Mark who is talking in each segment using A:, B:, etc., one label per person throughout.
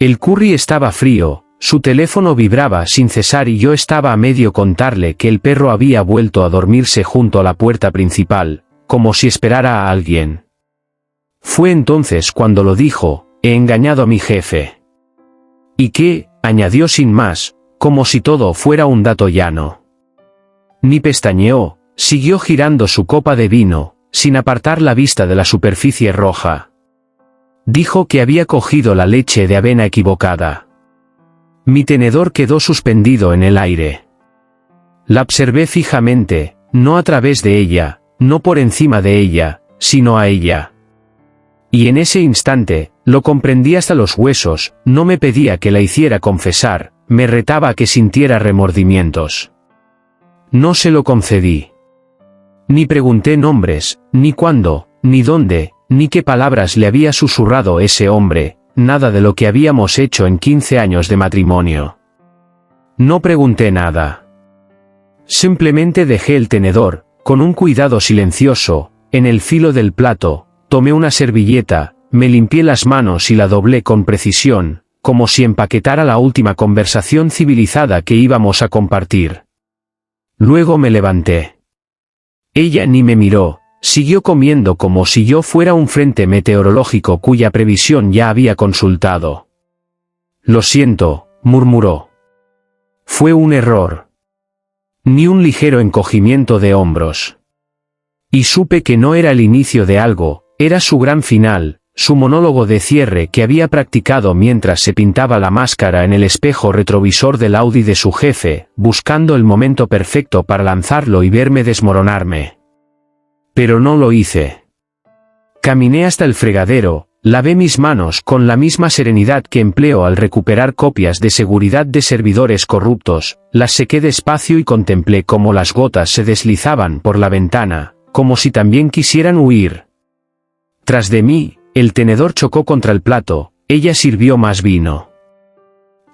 A: El curry estaba frío, su teléfono vibraba sin cesar y yo estaba a medio contarle que el perro había vuelto a dormirse junto a la puerta principal, como si esperara a alguien. Fue entonces cuando lo dijo: he engañado a mi jefe. ¿Y qué?, añadió sin más, como si todo fuera un dato llano. Ni pestañeó, siguió girando su copa de vino, sin apartar la vista de la superficie roja. Dijo que había cogido la leche de avena equivocada. Mi tenedor quedó suspendido en el aire. La observé fijamente, no a través de ella, no por encima de ella, sino a ella. Y en ese instante, lo comprendí hasta los huesos. No me pedía que la hiciera confesar, me retaba a que sintiera remordimientos. No se lo concedí. Ni pregunté nombres, ni cuándo, ni dónde, ni qué palabras le había susurrado ese hombre, nada de lo que habíamos hecho en 15 años de matrimonio. No pregunté nada. Simplemente dejé el tenedor, con un cuidado silencioso, en el filo del plato, tomé una servilleta, me limpié las manos y la doblé con precisión, como si empaquetara la última conversación civilizada que íbamos a compartir. Luego me levanté. Ella ni me miró. Siguió comiendo como si yo fuera un frente meteorológico cuya previsión ya había consultado. Lo siento, murmuró. Fue un error. Ni un ligero encogimiento de hombros. Y supe que no era el inicio de algo, era su gran final, su monólogo de cierre que había practicado mientras se pintaba la máscara en el espejo retrovisor del Audi de su jefe, buscando el momento perfecto para lanzarlo y verme desmoronarme. Pero no lo hice. Caminé hasta el fregadero, lavé mis manos con la misma serenidad que empleo al recuperar copias de seguridad de servidores corruptos, las sequé despacio y contemplé cómo las gotas se deslizaban por la ventana, como si también quisieran huir. Tras de mí, el tenedor chocó contra el plato, ella sirvió más vino.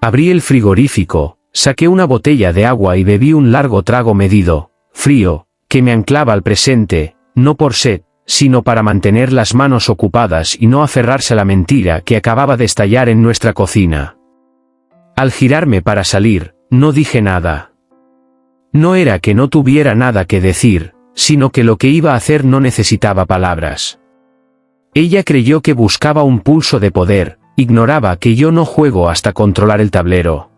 A: Abrí el frigorífico, saqué una botella de agua y bebí un largo trago medido, frío, que me anclaba al presente. No por sed, sino para mantener las manos ocupadas y no aferrarse a la mentira que acababa de estallar en nuestra cocina. Al girarme para salir, no dije nada. No era que no tuviera nada que decir, sino que lo que iba a hacer no necesitaba palabras. Ella creyó que buscaba un pulso de poder, ignoraba que yo no juego hasta controlar el tablero.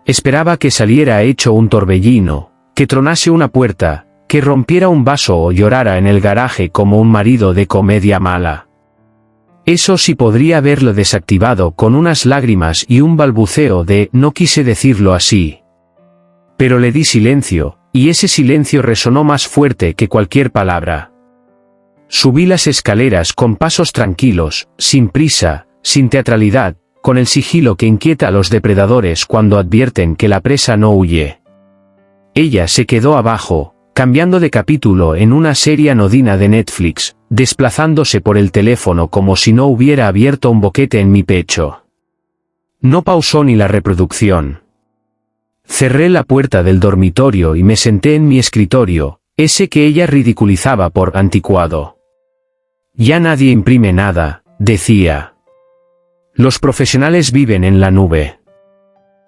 A: Esperaba que saliera hecho un torbellino, que tronase una puerta, que rompiera un vaso o llorara en el garaje como un marido de comedia mala. Eso sí podría haberlo desactivado con unas lágrimas y un balbuceo de «no quise decirlo así». Pero le di silencio, y ese silencio resonó más fuerte que cualquier palabra. Subí las escaleras con pasos tranquilos, sin prisa, sin teatralidad, con el sigilo que inquieta a los depredadores cuando advierten que la presa no huye. Ella se quedó abajo, cambiando de capítulo en una serie anodina de Netflix, desplazándose por el teléfono como si no hubiera abierto un boquete en mi pecho. No pausó ni la reproducción. Cerré la puerta del dormitorio y me senté en mi escritorio, ese que ella ridiculizaba por anticuado. Ya nadie imprime nada, decía. Los profesionales viven en la nube.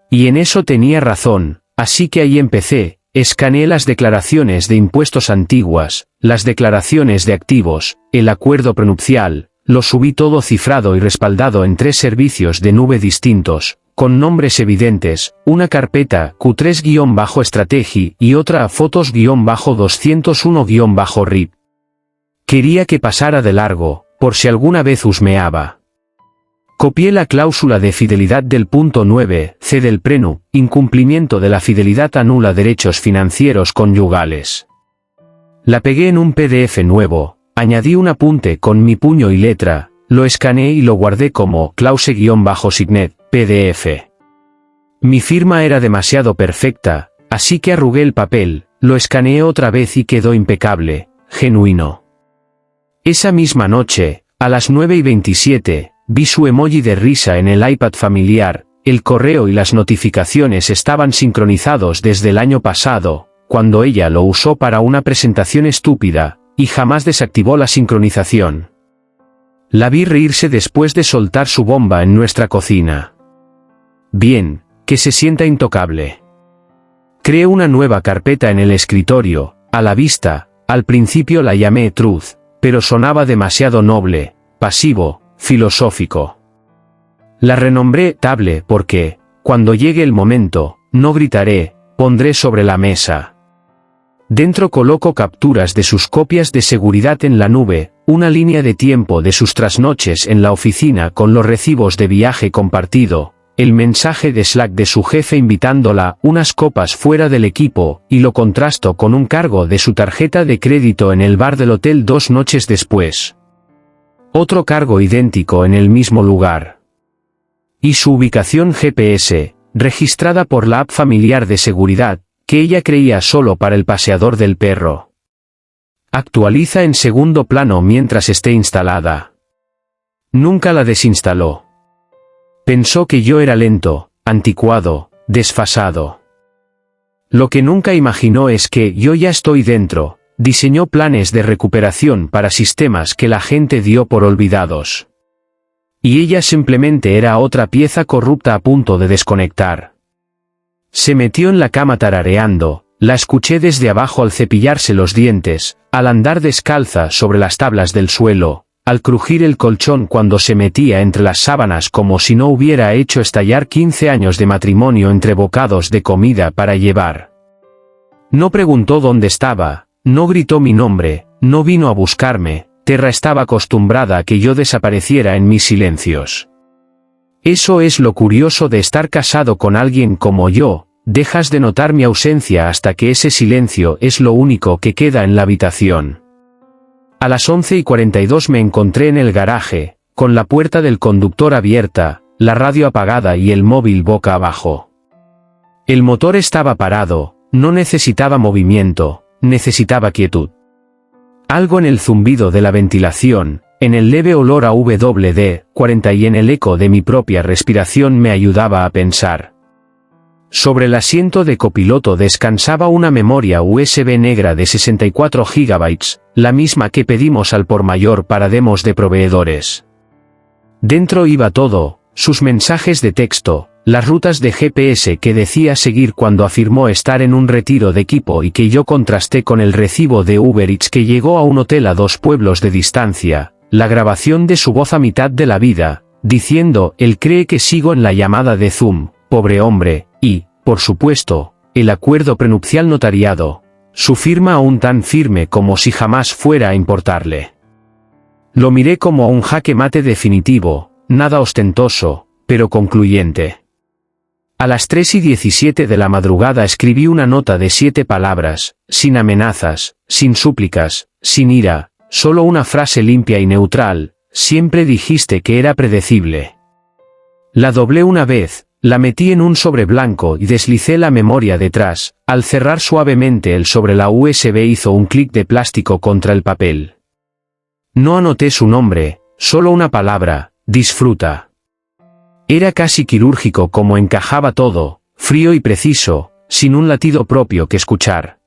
A: Y en eso tenía razón, así que ahí empecé. Escaneé las declaraciones de impuestos antiguas, las declaraciones de activos, el acuerdo prenupcial, lo subí todo cifrado y respaldado en 3 servicios de nube distintos, con nombres evidentes, una carpeta Q3-Strategy y otra a Fotos-201-RIP. Quería que pasara de largo, por si alguna vez husmeaba. Copié la cláusula de fidelidad del punto 9c del PRENU, incumplimiento de la fidelidad anula derechos financieros conyugales. La pegué en un PDF nuevo, añadí un apunte con mi puño y letra, lo escaneé y lo guardé como clause-signet, PDF. Mi firma era demasiado perfecta, así que arrugué el papel, lo escaneé otra vez y quedó impecable, genuino. Esa misma noche, a las 9:27, vi su emoji de risa en el iPad familiar, el correo y las notificaciones estaban sincronizados desde el año pasado, cuando ella lo usó para una presentación estúpida, y jamás desactivó la sincronización. La vi reírse después de soltar su bomba en nuestra cocina. Bien, que se sienta intocable. Creé una nueva carpeta en el escritorio, a la vista. Al principio la llamé Truth, pero sonaba demasiado noble, pasivo, filosófico. La renombré Table porque, cuando llegue el momento, no gritaré, pondré sobre la mesa. Dentro coloco capturas de sus copias de seguridad en la nube, una línea de tiempo de sus trasnoches en la oficina con los recibos de viaje compartido, el mensaje de Slack de su jefe invitándola unas copas fuera del equipo, y lo contrasto con un cargo de su tarjeta de crédito en el bar del hotel 2 noches después. Otro cargo idéntico en el mismo lugar. Y su ubicación GPS, registrada por la app familiar de seguridad, que ella creía solo para el paseador del perro. Actualiza en segundo plano mientras esté instalada. Nunca la desinstaló. Pensó que yo era lento, anticuado, desfasado. Lo que nunca imaginó es que yo ya estoy dentro. Diseñó planes de recuperación para sistemas que la gente dio por olvidados. Y ella simplemente era otra pieza corrupta a punto de desconectar. Se metió en la cama tarareando, la escuché desde abajo al cepillarse los dientes, al andar descalza sobre las tablas del suelo, al crujir el colchón cuando se metía entre las sábanas como si no hubiera hecho estallar 15 años de matrimonio entre bocados de comida para llevar. No preguntó dónde estaba, no gritó mi nombre, no vino a buscarme, Terra estaba acostumbrada a que yo desapareciera en mis silencios. Eso es lo curioso de estar casado con alguien como yo, dejas de notar mi ausencia hasta que ese silencio es lo único que queda en la habitación. A las 11:42 me encontré en el garaje, con la puerta del conductor abierta, la radio apagada y el móvil boca abajo. El motor estaba parado, no necesitaba movimiento, necesitaba quietud. Algo en el zumbido de la ventilación, en el leve olor a WD-40 y en el eco de mi propia respiración me ayudaba a pensar. Sobre el asiento de copiloto descansaba una memoria USB negra de 64 GB, la misma que pedimos al por mayor para demos de proveedores. Dentro iba todo, sus mensajes de texto, las rutas de GPS que decía seguir cuando afirmó estar en un retiro de equipo y que yo contrasté con el recibo de Uber Eats que llegó a un hotel a 2 pueblos de distancia, la grabación de su voz a mitad de la vida, diciendo, él cree que sigo en la llamada de Zoom, pobre hombre, y, por supuesto, el acuerdo prenupcial notariado, su firma aún tan firme como si jamás fuera a importarle. Lo miré como a un jaque mate definitivo, nada ostentoso, pero concluyente. A las 3:17 de la madrugada escribí una nota de 7 palabras, sin amenazas, sin súplicas, sin ira, solo una frase limpia y neutral, siempre dijiste que era predecible. La doblé una vez, la metí en un sobre blanco y deslicé la memoria detrás, al cerrar suavemente el sobre la USB hizo un clic de plástico contra el papel. No anoté su nombre, solo una palabra, disfruta. Era casi quirúrgico como encajaba todo, frío y preciso, sin un latido propio que escuchar.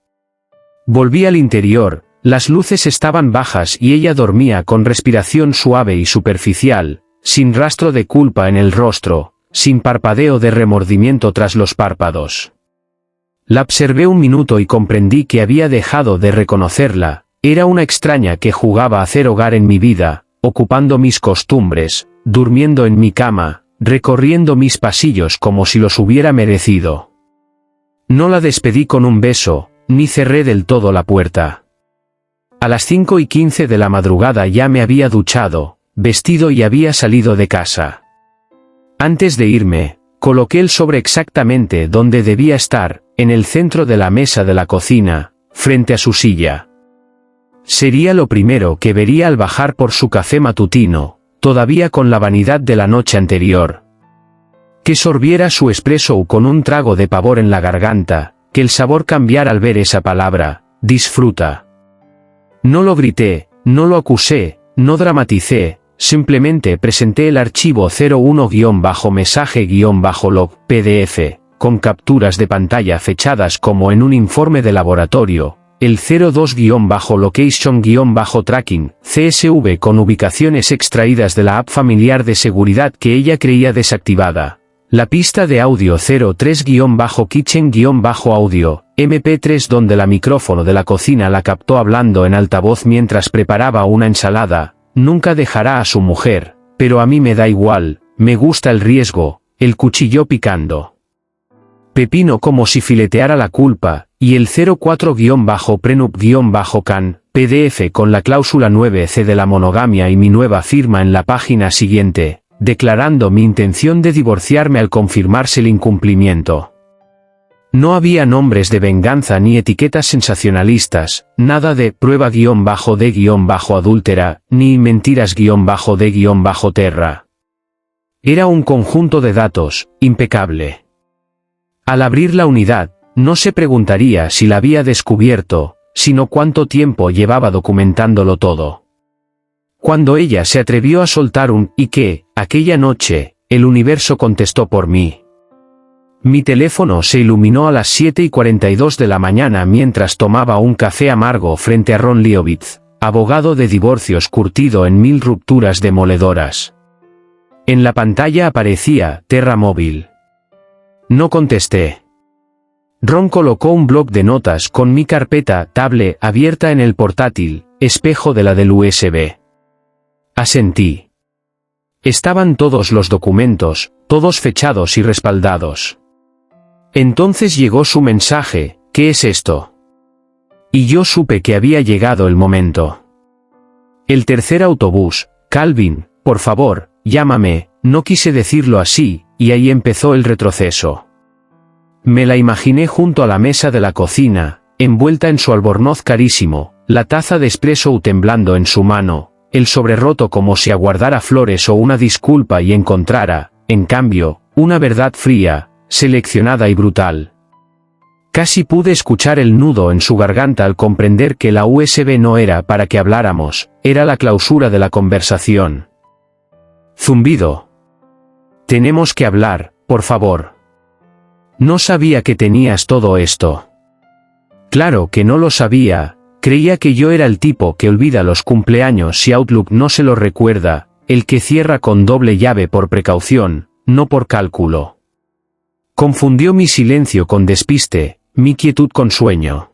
A: Volví al interior, las luces estaban bajas y ella dormía con respiración suave y superficial, sin rastro de culpa en el rostro, sin parpadeo de remordimiento tras los párpados. La observé un minuto y comprendí que había dejado de reconocerla, era una extraña que jugaba a hacer hogar en mi vida, ocupando mis costumbres, durmiendo en mi cama, recorriendo mis pasillos como si los hubiera merecido. No la despedí con un beso, ni cerré del todo la puerta. A las 5:15 de la madrugada ya me había duchado, vestido y había salido de casa. Antes de irme, coloqué el sobre exactamente donde debía estar, en el centro de la mesa de la cocina, frente a su silla. Sería lo primero que vería al bajar por su café matutino, todavía con la vanidad de la noche anterior. Que sorbiera su espresso con un trago de pavor en la garganta, que el sabor cambiara al ver esa palabra, disfruta. No lo grité, no lo acusé, no dramaticé, simplemente presenté el archivo 01-mensaje-log PDF, con capturas de pantalla fechadas como en un informe de laboratorio, el 02-location-tracking, CSV con ubicaciones extraídas de la app familiar de seguridad que ella creía desactivada. La pista de audio 03-kitchen-audio, MP3 donde la micrófono de la cocina la captó hablando en altavoz mientras preparaba una ensalada. Nunca dejará a su mujer, pero a mí me da igual, me gusta el riesgo, el cuchillo picando. Pepino como si fileteara la culpa, y el 04-prenup-can, PDF con la cláusula 9C de la monogamia y mi nueva firma en la página siguiente, declarando mi intención de divorciarme al confirmarse el incumplimiento. No había nombres de venganza ni etiquetas sensacionalistas, nada de prueba-de-adúltera, ni mentiras-de-terra. Era un conjunto de datos, impecable. Al abrir la unidad, no se preguntaría si la había descubierto, sino cuánto tiempo llevaba documentándolo todo. Cuando ella se atrevió a soltar un «¿y qué?», aquella noche, el universo contestó por mí. Mi teléfono se iluminó a las 7:42 de la mañana mientras tomaba un café amargo frente a Ron Liovitz, abogado de divorcios curtido en 1000 rupturas demoledoras. En la pantalla aparecía Terra Móvil. No contesté. Ron colocó un bloc de notas con mi carpeta tablet abierta en el portátil, espejo de la del USB. Asentí. Estaban todos los documentos, todos fechados y respaldados. Entonces llegó su mensaje: ¿qué es esto? Y yo supe que había llegado el momento. El tercer autobús, Calvin, por favor, llámame, no quise decirlo así, y ahí empezó el retroceso. Me la imaginé junto a la mesa de la cocina, envuelta en su albornoz carísimo, la taza de espresso temblando en su mano, el sobre roto como si aguardara flores o una disculpa y encontrara, en cambio, una verdad fría, seleccionada y brutal. Casi pude escuchar el nudo en su garganta al comprender que la USB no era para que habláramos, era la clausura de la conversación. Zumbido. Tenemos que hablar, por favor. No sabía que tenías todo esto. Claro que no lo sabía, creía que yo era el tipo que olvida los cumpleaños si Outlook no se lo recuerda, el que cierra con doble llave por precaución, no por cálculo. Confundió mi silencio con despiste, mi quietud con sueño.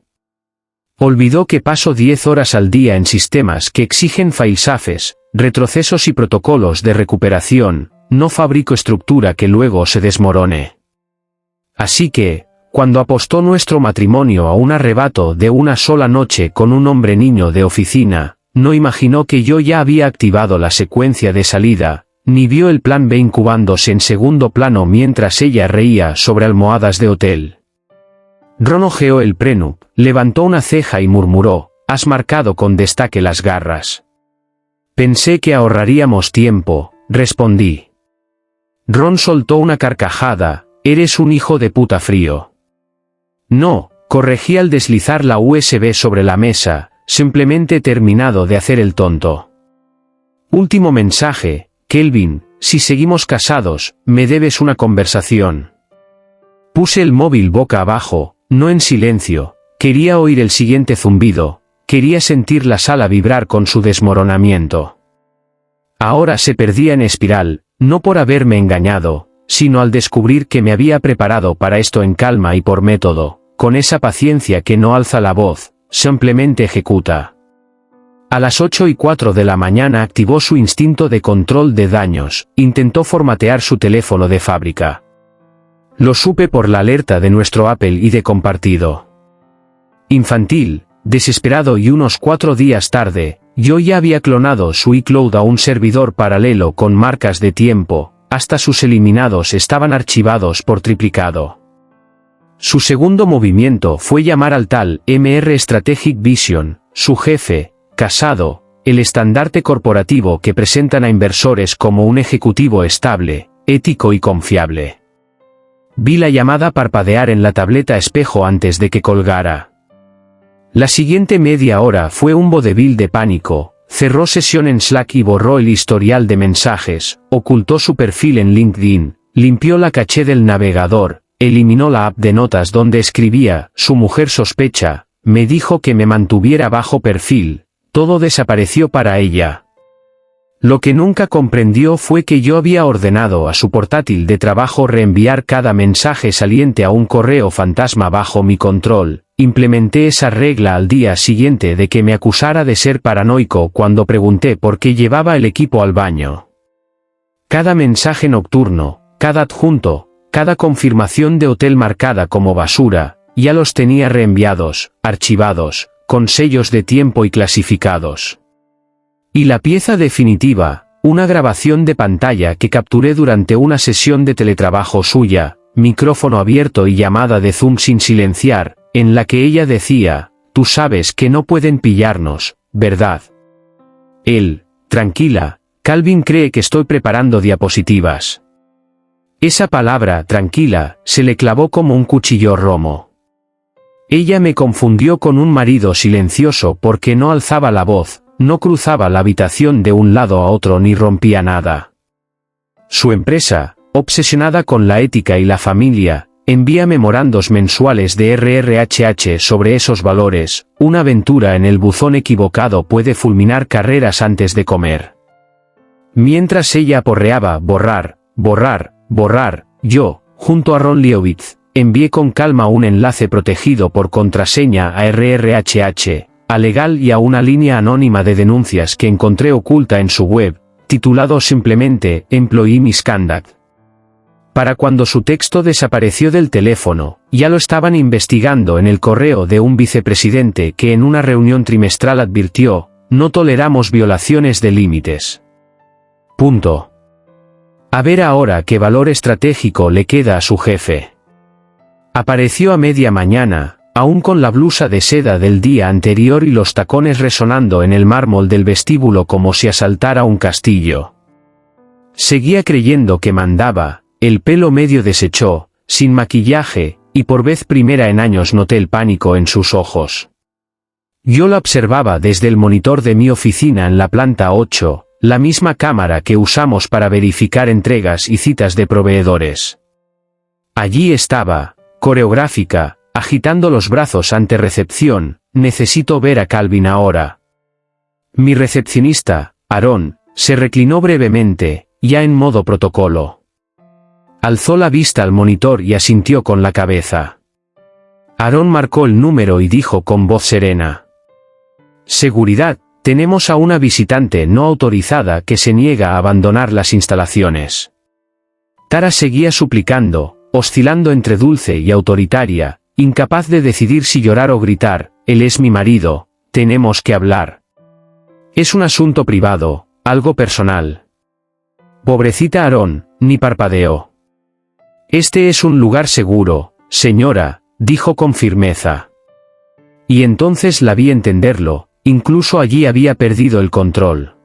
A: Olvidó que paso 10 horas al día en sistemas que exigen failsafes, retrocesos y protocolos de recuperación, no fabrico estructura que luego se desmorone. Así que, cuando apostó nuestro matrimonio a un arrebato de una sola noche con un hombre niño de oficina, no imaginó que yo ya había activado la secuencia de salida, ni vio el plan B incubándose en segundo plano mientras ella reía sobre almohadas de hotel. Ron ojeó el prenup, levantó una ceja y murmuró: «Has marcado con destaque las garras». «Pensé que ahorraríamos tiempo», respondí. Ron soltó una carcajada: «Eres un hijo de puta frío». «No», corregí al deslizar la USB sobre la mesa, simplemente he terminado de hacer el tonto. Último mensaje, Kelvin, si seguimos casados, me debes una conversación. Puse el móvil boca abajo, no en silencio, quería oír el siguiente zumbido, quería sentir la sala vibrar con su desmoronamiento. Ahora se perdía en espiral, no por haberme engañado, sino al descubrir que me había preparado para esto en calma y por método, con esa paciencia que no alza la voz, simplemente ejecuta. A las 8:04 de la mañana activó su instinto de control de daños, intentó formatear su teléfono de fábrica. Lo supe por la alerta de nuestro Apple ID compartido. Infantil, desesperado y unos 4 días tarde, yo ya había clonado su iCloud a un servidor paralelo con marcas de tiempo, hasta sus eliminados estaban archivados por triplicado. Su segundo movimiento fue llamar al tal MR Strategic Vision, su jefe, casado, el estandarte corporativo que presentan a inversores como un ejecutivo estable, ético y confiable. Vi la llamada parpadear en la tableta espejo antes de que colgara. La siguiente media hora fue un vodevil de pánico, cerró sesión en Slack y borró el historial de mensajes, ocultó su perfil en LinkedIn, limpió la caché del navegador, eliminó la app de notas donde escribía, su mujer sospecha, me dijo que me mantuviera bajo perfil, todo desapareció para ella. Lo que nunca comprendió fue que yo había ordenado a su portátil de trabajo reenviar cada mensaje saliente a un correo fantasma bajo mi control. Implementé esa regla al día siguiente de que me acusara de ser paranoico cuando pregunté por qué llevaba el equipo al baño. Cada mensaje nocturno, cada adjunto, cada confirmación de hotel marcada como basura, ya los tenía reenviados, archivados, con sellos de tiempo y clasificados. Y la pieza definitiva, una grabación de pantalla que capturé durante una sesión de teletrabajo suya, micrófono abierto y llamada de Zoom sin silenciar, en la que ella decía, tú sabes que no pueden pillarnos, ¿verdad? Él, tranquila, Calvin cree que estoy preparando diapositivas. Esa palabra, tranquila, se le clavó como un cuchillo romo. Ella me confundió con un marido silencioso porque no alzaba la voz, no cruzaba la habitación de un lado a otro ni rompía nada. Su empresa, obsesionada con la ética y la familia, envía memorandos mensuales de RRHH sobre esos valores. Una aventura en el buzón equivocado puede fulminar carreras antes de comer. Mientras ella aporreaba borrar, borrar, borrar, yo, junto a Ron Liovitz, envié con calma un enlace protegido por contraseña a RRHH, a legal y a una línea anónima de denuncias que encontré oculta en su web, titulado simplemente Employee Misconduct. Para cuando su texto desapareció del teléfono, ya lo estaban investigando en el correo de un vicepresidente que en una reunión trimestral advirtió, no toleramos violaciones de límites. Punto. A ver ahora qué valor estratégico le queda a su jefe. Apareció a media mañana, aún con la blusa de seda del día anterior y los tacones resonando en el mármol del vestíbulo como si asaltara un castillo. Seguía creyendo que mandaba, el pelo medio deshecho, sin maquillaje, y por vez primera en años noté el pánico en sus ojos. Yo la observaba desde el monitor de mi oficina en la planta 8, la misma cámara que usamos para verificar entregas y citas de proveedores. Allí estaba, coreográfica, agitando los brazos ante recepción, necesito ver a Calvin ahora. Mi recepcionista, Aaron, se reclinó brevemente, ya en modo protocolo. Alzó la vista al monitor y asintió con la cabeza. Aaron marcó el número y dijo con voz serena. Seguridad, tenemos a una visitante no autorizada que se niega a abandonar las instalaciones. Tara seguía suplicando, oscilando entre dulce y autoritaria, incapaz de decidir si llorar o gritar, él es mi marido, tenemos que hablar. Es un asunto privado, algo personal. Pobrecita Aaron, ni parpadeó. Este es un lugar seguro, señora, dijo con firmeza. Y entonces la vi entenderlo, incluso allí había perdido el control.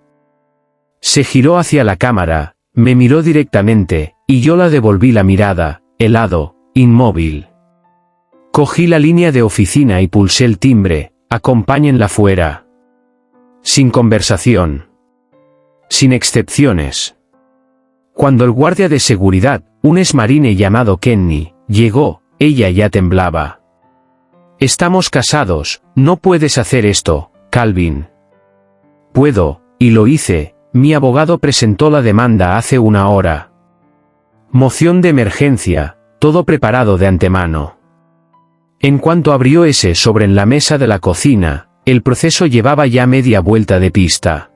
A: Se giró hacia la cámara, me miró directamente, y yo la devolví la mirada, helado, inmóvil. Cogí la línea de oficina y pulsé el timbre, acompáñenla fuera. Sin conversación. Sin excepciones. Cuando el guardia de seguridad, un exmarine llamado Kenny, llegó, ella ya temblaba. Estamos casados, no puedes hacer esto, Calvin. Puedo, y lo hice, mi abogado presentó la demanda hace una hora. Moción de emergencia, todo preparado de antemano. En cuanto abrió ese sobre en la mesa de la cocina, el proceso llevaba ya media vuelta de pista.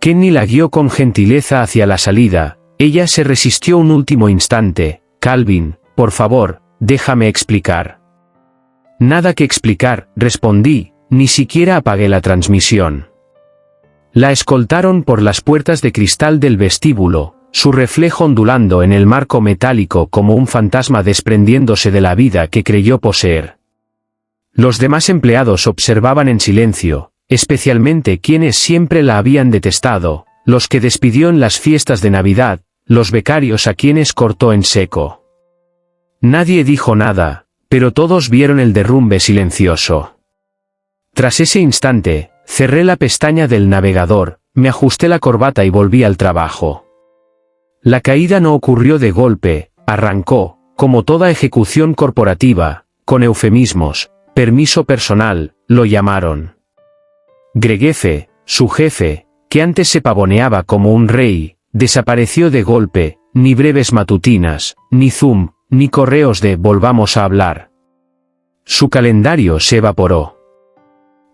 A: Kenny la guió con gentileza hacia la salida, ella se resistió un último instante, Calvin, por favor, déjame explicar. Nada que explicar, respondí, ni siquiera apagué la transmisión. La escoltaron por las puertas de cristal del vestíbulo, su reflejo ondulando en el marco metálico como un fantasma desprendiéndose de la vida que creyó poseer. Los demás empleados observaban en silencio, especialmente quienes siempre la habían detestado, los que despidió en las fiestas de Navidad, los becarios a quienes cortó en seco. Nadie dijo nada, pero todos vieron el derrumbe silencioso. Tras ese instante, cerré la pestaña del navegador, me ajusté la corbata y volví al trabajo. La caída no ocurrió de golpe, arrancó, como toda ejecución corporativa, con eufemismos, permiso personal, lo llamaron. Greg F., su jefe, que antes se pavoneaba como un rey, desapareció de golpe, ni breves matutinas, ni Zoom, ni correos de volvamos a hablar. Su calendario se evaporó.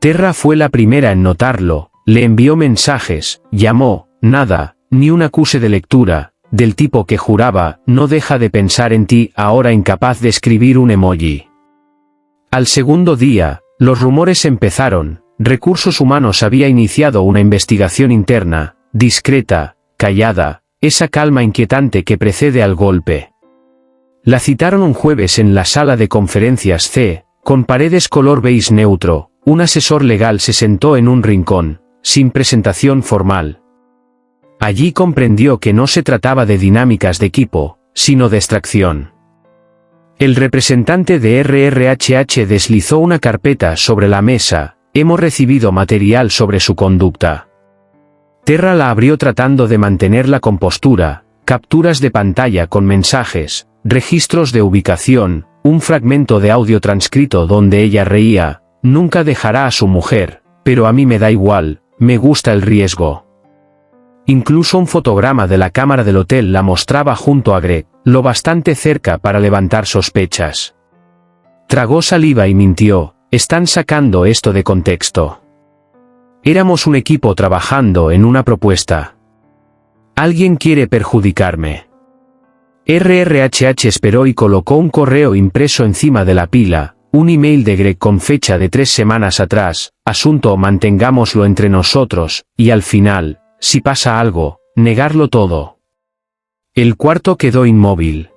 A: Terra fue la primera en notarlo, le envió mensajes, llamó, nada, ni un acuse de lectura, del tipo que juraba, no deja de pensar en ti, ahora incapaz de escribir un emoji. Al segundo día, los rumores empezaron, Recursos Humanos había iniciado una investigación interna, discreta, callada, esa calma inquietante que precede al golpe. La citaron un jueves en la sala de conferencias C, con paredes color beige neutro, un asesor legal se sentó en un rincón, sin presentación formal. Allí comprendió que no se trataba de dinámicas de equipo, sino de extracción. El representante de RRHH deslizó una carpeta sobre la mesa, hemos recibido material sobre su conducta. Terra la abrió tratando de mantener la compostura, capturas de pantalla con mensajes, registros de ubicación, un fragmento de audio transcrito donde ella reía, nunca dejará a su mujer, pero a mí me da igual, me gusta el riesgo. Incluso un fotograma de la cámara del hotel la mostraba junto a Greg, lo bastante cerca para levantar sospechas. Tragó saliva y mintió, están sacando esto de contexto. Éramos un equipo trabajando en una propuesta. Alguien quiere perjudicarme. RRHH esperó y colocó un correo impreso encima de la pila, un email de Greg con fecha de 3 semanas atrás, asunto mantengámoslo entre nosotros, y al final, si pasa algo, negarlo todo. El cuarto quedó inmóvil.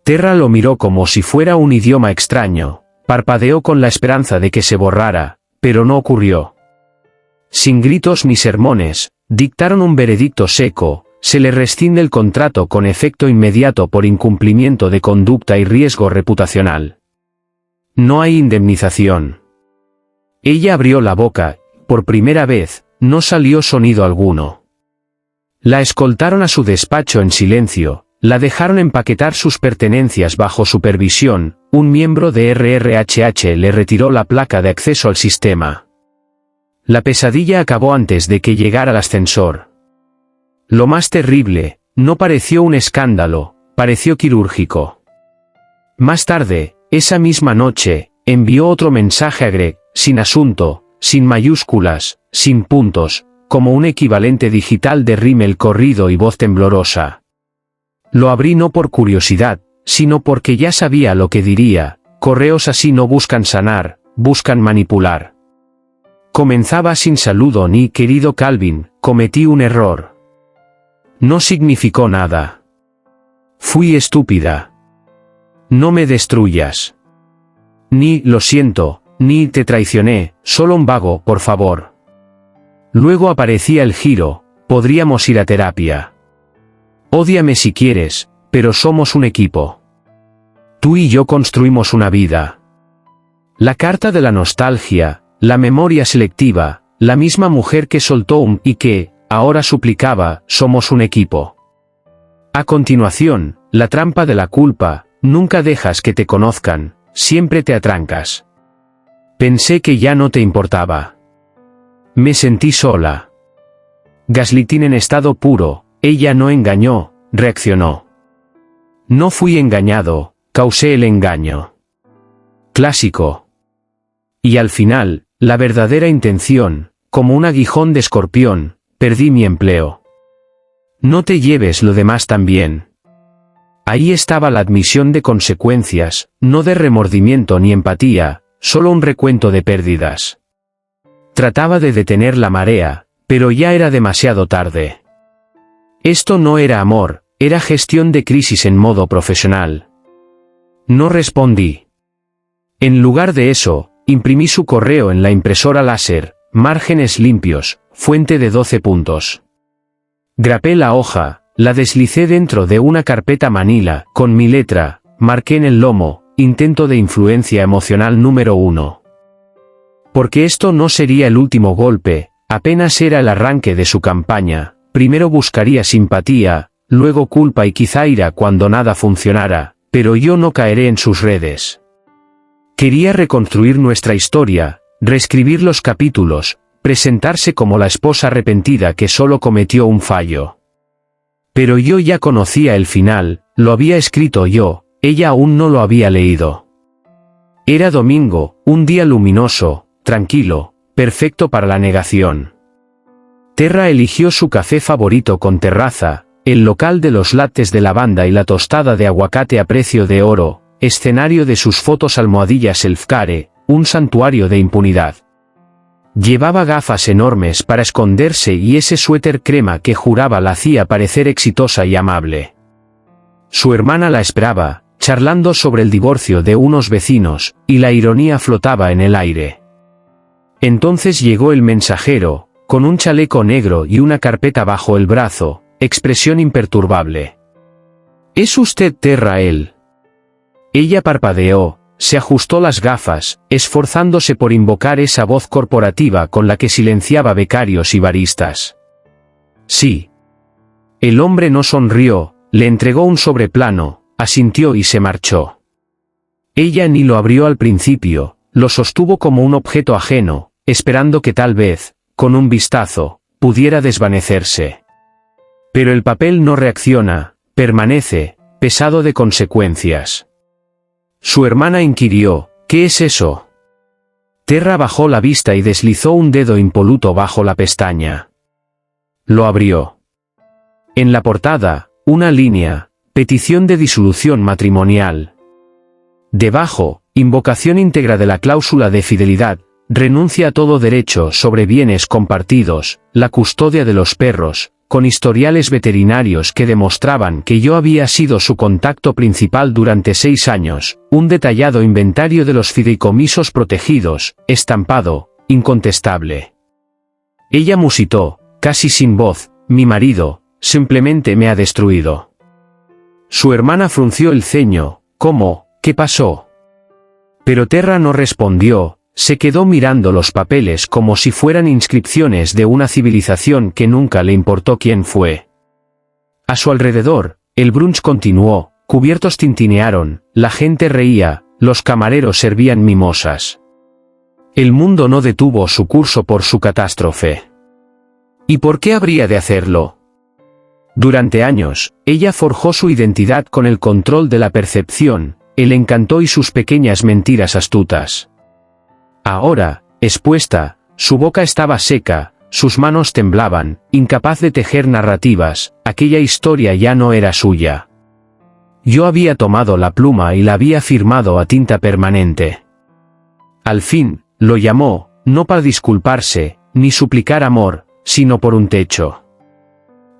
A: Terra lo miró como si fuera un idioma extraño, parpadeó con la esperanza de que se borrara, pero no ocurrió. Sin gritos ni sermones, dictaron un veredicto seco, se le rescinde el contrato con efecto inmediato por incumplimiento de conducta y riesgo reputacional. No hay indemnización. Ella abrió la boca, por primera vez, no salió sonido alguno. La escoltaron a su despacho en silencio, la dejaron empaquetar sus pertenencias bajo supervisión, un miembro de RRHH le retiró la placa de acceso al sistema. La pesadilla acabó antes de que llegara el ascensor. Lo más terrible, no pareció un escándalo, pareció quirúrgico. Más tarde, esa misma noche, envió otro mensaje a Greg, sin asunto, sin mayúsculas, sin puntos, como un equivalente digital de rímel corrido y voz temblorosa. Lo abrí no por curiosidad, sino porque ya sabía lo que diría, correos así no buscan sanar, buscan manipular. Comenzaba sin saludo ni querido Calvin, cometí un error. No significó nada. Fui estúpida. No me destruyas. Ni lo siento, ni te traicioné, solo un vago, por favor. Luego aparecía el giro, podríamos ir a terapia. Ódiame si quieres, pero somos un equipo. Tú y yo construimos una vida. La carta de la nostalgia, la memoria selectiva, la misma mujer que soltó y que, ahora suplicaba, somos un equipo. A continuación, la trampa de la culpa, nunca dejas que te conozcan, siempre te atrancas. Pensé que ya no te importaba. Me sentí sola. Gaslighting en estado puro, ella no engañó, reaccionó. No fui engañado, causé el engaño. Clásico. Y al final, la verdadera intención, como un aguijón de escorpión, perdí mi empleo. No te lleves lo demás también. Ahí estaba la admisión de consecuencias, no de remordimiento ni empatía, solo un recuento de pérdidas. Trataba de detener la marea, pero ya era demasiado tarde. Esto no era amor, era gestión de crisis en modo profesional. No respondí. En lugar de eso, imprimí su correo en la impresora láser, márgenes limpios, fuente de 12 puntos. Grapé la hoja, la deslicé dentro de una carpeta manila, con mi letra, marqué en el lomo, intento de influencia emocional número 1. Porque esto no sería el último golpe, apenas era el arranque de su campaña, primero buscaría simpatía, luego culpa y quizá ira cuando nada funcionara, pero yo no caeré en sus redes. Quería reconstruir nuestra historia, reescribir los capítulos, presentarse como la esposa arrepentida que solo cometió un fallo. Pero yo ya conocía el final, lo había escrito yo, ella aún no lo había leído. Era domingo, un día luminoso, tranquilo, perfecto para la negación. Terra eligió su café favorito con terraza, el local de los lattes de lavanda y la tostada de aguacate a precio de oro, escenario de sus fotos almohadilla self-care, un santuario de impunidad. Llevaba gafas enormes para esconderse y ese suéter crema que juraba la hacía parecer exitosa y amable. Su hermana la esperaba, charlando sobre el divorcio de unos vecinos, y la ironía flotaba en el aire. Entonces llegó el mensajero, con un chaleco negro y una carpeta bajo el brazo, expresión imperturbable. ¿Es usted Terra él? Ella parpadeó, se ajustó las gafas, esforzándose por invocar esa voz corporativa con la que silenciaba becarios y baristas. Sí. El hombre no sonrió, le entregó un sobreplano, asintió y se marchó. Ella ni lo abrió al principio, lo sostuvo como un objeto ajeno, esperando que tal vez, con un vistazo, pudiera desvanecerse. Pero el papel no reacciona, permanece, pesado de consecuencias. Su hermana inquirió, ¿qué es eso? Terra bajó la vista y deslizó un dedo impoluto bajo la pestaña. Lo abrió. En la portada, una línea, petición de disolución matrimonial. Debajo, invocación íntegra de la cláusula de fidelidad, renuncia a todo derecho sobre bienes compartidos, la custodia de los perros, con historiales veterinarios que demostraban que yo había sido su contacto principal durante 6 años, un detallado inventario de los fideicomisos protegidos, estampado, incontestable. Ella musitó, casi sin voz, mi marido, simplemente me ha destruido. Su hermana frunció el ceño, ¿cómo? ¿Qué pasó? Pero Terra no respondió. Se quedó mirando los papeles como si fueran inscripciones de una civilización que nunca le importó quién fue. A su alrededor, el brunch continuó, cubiertos tintinearon, la gente reía, los camareros servían mimosas. El mundo no detuvo su curso por su catástrofe. ¿Y por qué habría de hacerlo? Durante años, ella forjó su identidad con el control de la percepción, el encanto y sus pequeñas mentiras astutas. Ahora, expuesta, su boca estaba seca, sus manos temblaban, incapaz de tejer narrativas, aquella historia ya no era suya. Yo había tomado la pluma y la había firmado a tinta permanente. Al fin, lo llamó, no para disculparse, ni suplicar amor, sino por un techo.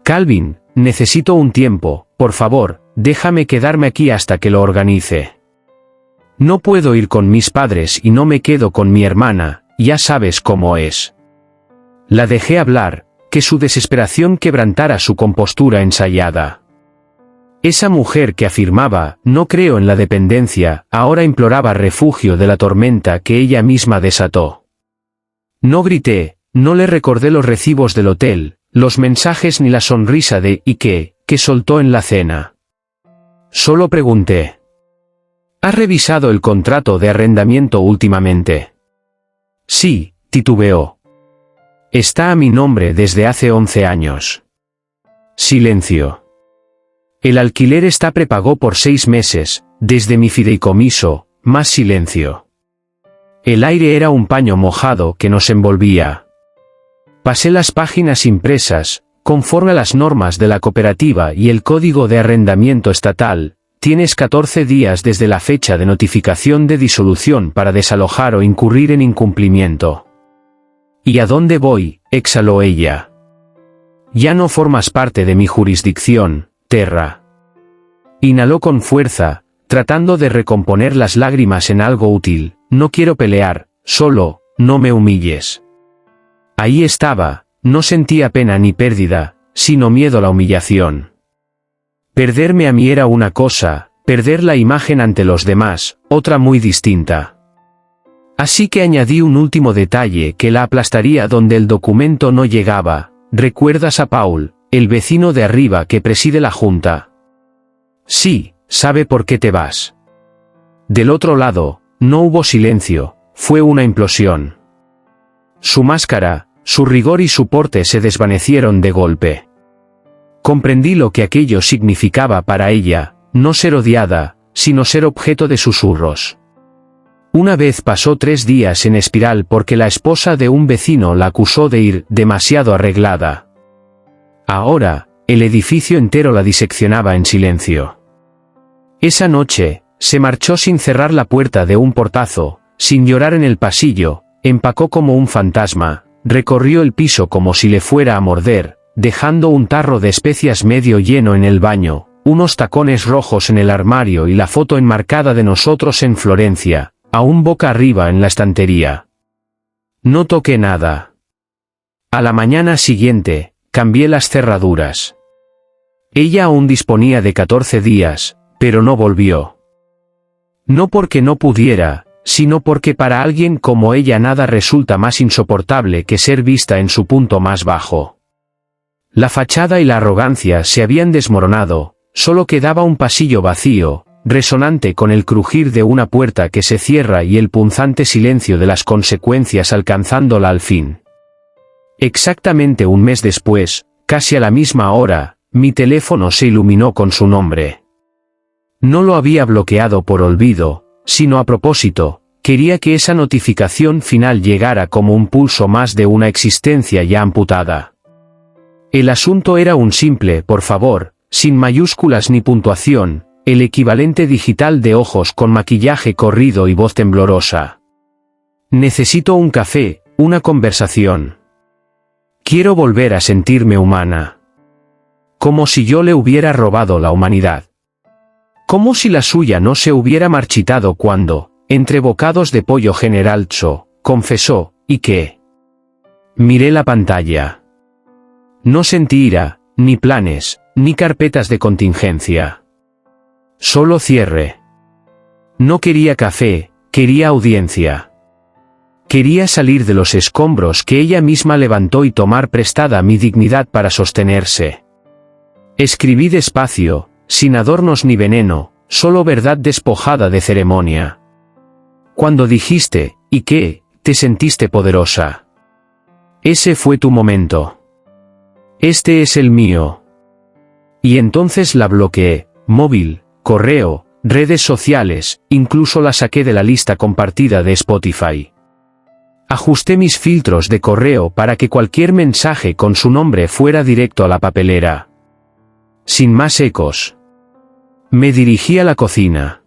A: Calvin, necesito un tiempo, por favor, déjame quedarme aquí hasta que lo organice. No puedo ir con mis padres y no me quedo con mi hermana, ya sabes cómo es. La dejé hablar, que su desesperación quebrantara su compostura ensayada. Esa mujer que afirmaba, no creo en la dependencia, ahora imploraba refugio de la tormenta que ella misma desató. No grité, no le recordé los recibos del hotel, los mensajes ni la sonrisa de ¿y qué?, que soltó en la cena. Solo pregunté. ¿Has revisado el contrato de arrendamiento últimamente? Sí, titubeó. Está a mi nombre desde hace 11 años. Silencio. El alquiler está prepago por 6 meses, desde mi fideicomiso, más silencio. El aire era un paño mojado que nos envolvía. Pasé las páginas impresas, conforme a las normas de la cooperativa y el código de arrendamiento estatal. Tienes 14 días desde la fecha de notificación de disolución para desalojar o incurrir en incumplimiento. ¿Y a dónde voy?, exhaló ella. Ya no formas parte de mi jurisdicción, Terra. Inhaló con fuerza, tratando de recomponer las lágrimas en algo útil. No quiero pelear, solo, no me humilles. Ahí estaba, no sentía pena ni pérdida, sino miedo a la humillación. Perderme a mí era una cosa, perder la imagen ante los demás, otra muy distinta. Así que añadí un último detalle que la aplastaría donde el documento no llegaba. ¿Recuerdas a Paul, el vecino de arriba que preside la junta? Sí, sabe por qué te vas. Del otro lado, no hubo silencio, fue una implosión. Su máscara, su rigor y su porte se desvanecieron de golpe. Comprendí lo que aquello significaba para ella, no ser odiada, sino ser objeto de susurros. Una vez pasó 3 días en espiral porque la esposa de un vecino la acusó de ir demasiado arreglada. Ahora, el edificio entero la diseccionaba en silencio. Esa noche, se marchó sin cerrar la puerta de un portazo, sin llorar en el pasillo, empacó como un fantasma, recorrió el piso como si le fuera a morder, dejando un tarro de especias medio lleno en el baño, unos tacones rojos en el armario y la foto enmarcada de nosotros en Florencia, aún boca arriba en la estantería. No toqué nada. A la mañana siguiente, cambié las cerraduras. Ella aún disponía de 14 días, pero no volvió. No porque no pudiera, sino porque para alguien como ella nada resulta más insoportable que ser vista en su punto más bajo. La fachada y la arrogancia se habían desmoronado, solo quedaba un pasillo vacío, resonante con el crujir de una puerta que se cierra y el punzante silencio de las consecuencias alcanzándola al fin. Exactamente un mes después, casi a la misma hora, mi teléfono se iluminó con su nombre. No lo había bloqueado por olvido, sino a propósito, quería que esa notificación final llegara como un pulso más de una existencia ya amputada. El asunto era un simple por favor, sin mayúsculas ni puntuación, el equivalente digital de ojos con maquillaje corrido y voz temblorosa. Necesito un café, una conversación. Quiero volver a sentirme humana. Como si yo le hubiera robado la humanidad. Como si la suya no se hubiera marchitado cuando, entre bocados de pollo General Tso, confesó, ¿y qué? Miré la pantalla. No sentí ira, ni planes, ni carpetas de contingencia. Solo cierre. No quería café, quería audiencia. Quería salir de los escombros que ella misma levantó y tomar prestada mi dignidad para sostenerse. Escribí despacio, sin adornos ni veneno, solo verdad despojada de ceremonia. Cuando dijiste, ¿y qué?, te sentiste poderosa. Ese fue tu momento. Este es el mío. Y entonces la bloqueé, móvil, correo, redes sociales, incluso la saqué de la lista compartida de Spotify. Ajusté mis filtros de correo para que cualquier mensaje con su nombre fuera directo a la papelera. Sin más ecos. Me dirigí a la cocina.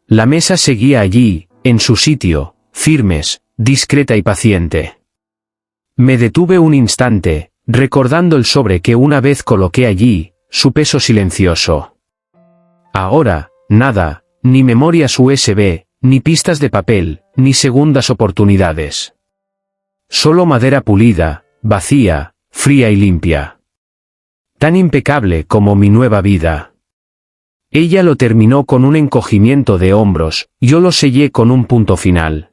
A: La mesa seguía allí, en su sitio, firmes, discreta y paciente. Me detuve un instante, recordando el sobre que una vez coloqué allí, su peso silencioso. Ahora, nada, ni memorias USB, ni pistas de papel, ni segundas oportunidades. Solo madera pulida, vacía, fría y limpia. Tan impecable como mi nueva vida. Ella lo terminó con un encogimiento de hombros, yo lo sellé con un punto final.